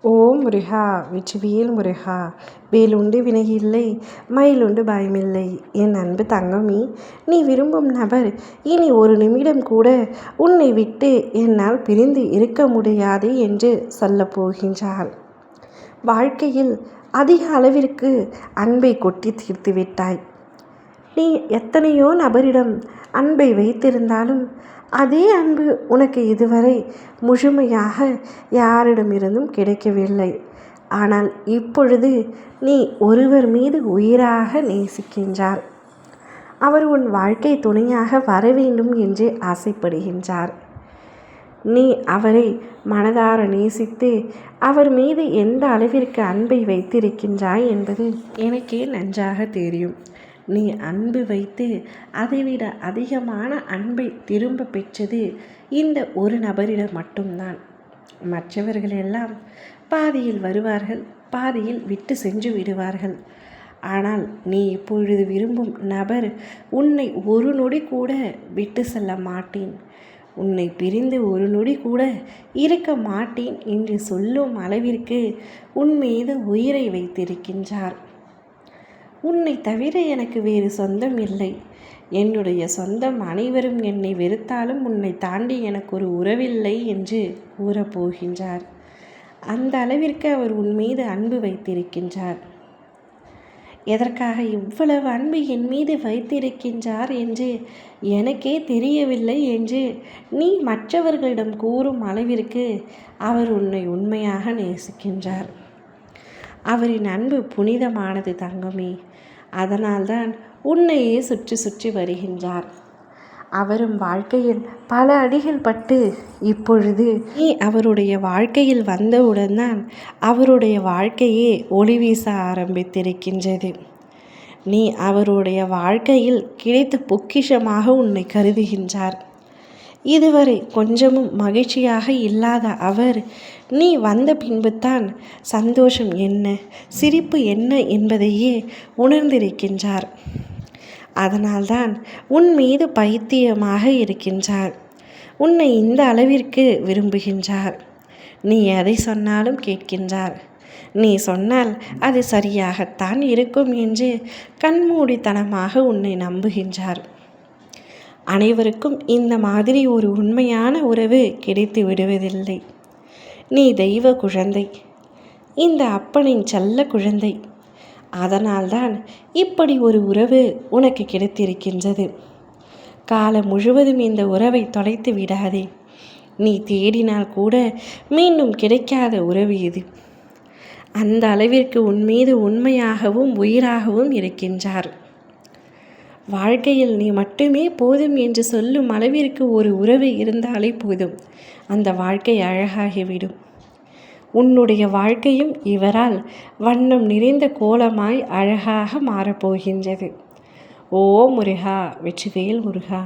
ஓம் முருகா! வெற்றிவேல் முருகா! வேலுண்டு வினையில்லை, மயிலுண்டு பயமில்லை. என் அன்பு தங்கமே, நீ விரும்பும் நபர் இனி ஒரு நிமிடம் கூட உன்னை விட்டு என்னால் பிரிந்து இருக்க முடியாது என்று சொல்லப் போகின்றார். வாழ்க்கையில் அதிக அளவிற்கு அன்பை கொட்டி தீர்த்து விட்டாய். நீ எத்தனையோ நபரிடம் அன்பை வைத்திருந்தாலும் அதே அன்பு உனக்கு இதுவரை முழுமையாக யாரிடமிருந்தும் கிடைக்கவில்லை. ஆனால் இப்பொழுது நீ ஒருவர் மீது உயிராக நேசிக்கின்றார். அவர் உன் வாழ்க்கை துணையாக வர வேண்டும் என்று ஆசைப்படுகின்றார். நீ அவரை மனதார நேசித்து அவர் மீது எந்த அளவிற்கு அன்பை வைத்திருக்கின்றாய் என்பது எனக்கே நன்றாக தெரியும். நீ அன்பு வைத்து அதைவிட அதிகமான அன்பை திரும்ப பெற்றது இந்த ஒரு நபரிடம் மட்டும்தான். மற்றவர்களெல்லாம் பாதியில் வருவார்கள், பாதியில் விட்டு சென்று விடுவார்கள். ஆனால் நீ இப்பொழுது விரும்பும் நபர் உன்னை ஒரு நொடி கூட விட்டு செல்ல மாட்டேன், உன்னை பிரிந்து ஒரு நொடி கூட இருக்க மாட்டேன் என்று சொல்லும் அளவிற்கு உன் மீது உயிரை வைத்திருக்கின்றார். உன்னை தவிர எனக்கு வேறு சொந்தம் இல்லை. என்னுடைய சொந்தம் அனைவரும் என்னை வெறுத்தாலும் உன்னை தாண்டி எனக்கு ஒரு உறவில்லை என்று கூறப்போகின்றார். அந்த அளவிற்கு அவர் உன் மீது அன்பு வைத்திருக்கின்றார். எதற்காக இவ்வளவு அன்பு என் மீது வைத்திருக்கின்றார் என்று எனக்கே தெரியவில்லை என்று நீ மற்றவர்களிடம் கூறும் அளவிற்கு அவர் உன்னை உண்மையாக நேசிக்கின்றார். அவரின் அன்பு புனிதமானது தங்கமே. அதனால்தான் உன்னையே சுற்றி சுற்றி வருகின்றார். அவரும் வாழ்க்கையில் பல அடிகள் பட்டு இப்பொழுது நீ அவருடைய வாழ்க்கையில் வந்தவுடன் தான் அவருடைய வாழ்க்கையே ஒளி வீச ஆரம்பித்திருக்கின்றது. நீ அவருடைய வாழ்க்கையில் கிடைத்த பொக்கிஷமாக உன்னை கருதுகின்றார். இதுவரை கொஞ்சமும் மகிழ்ச்சியாக இல்லாத அவர் நீ வந்த பின்புதான் சந்தோஷம் என்ன, சிரிப்பு என்ன என்பதையே உணர்ந்திருக்கின்றார். அதனால்தான் உன் மீது பைத்தியமாக இருக்கின்றார். உன்னை இந்த அளவிற்கு விரும்புகின்றார். நீ எதை சொன்னாலும் கேட்கின்றார். நீ சொன்னால் அது சரியாகத்தான் இருக்கும் என்று கண்மூடித்தனமாக உன்னை நம்புகின்றார். அனைவருக்கும் இந்த மாதிரி ஒரு உண்மையான உறவு கிடைத்து விடுவதில்லை. நீ தெய்வ குழந்தை, இந்த அப்பனின் செல்ல குழந்தை. அதனால்தான் இப்படி ஒரு உறவு உனக்கு கிடைத்திருக்கின்றது. காலம் முழுவதும் இந்த உறவை தொலைத்து விடாதே. நீ தேடினால் கூட மீண்டும் கிடைக்காத உறவு இது. அந்த அளவிற்கு உன் மீது உண்மையாகவும் உயிராகவும் இருக்கின்றார். வாழ்க்கையில் நீ மட்டுமே போதும் என்று சொல்லும் அளவிற்கு ஒரு உறவு இருந்தாலே போதும், அந்த வாழ்க்கை அழகாகிவிடும். உன்னுடைய வாழ்க்கையும் இவரால் வண்ணம் நிறைந்த கோலமாய் அழகாக மாறப்போகின்றது. ஓ முருகா! வெற்றிவேல் முருகா!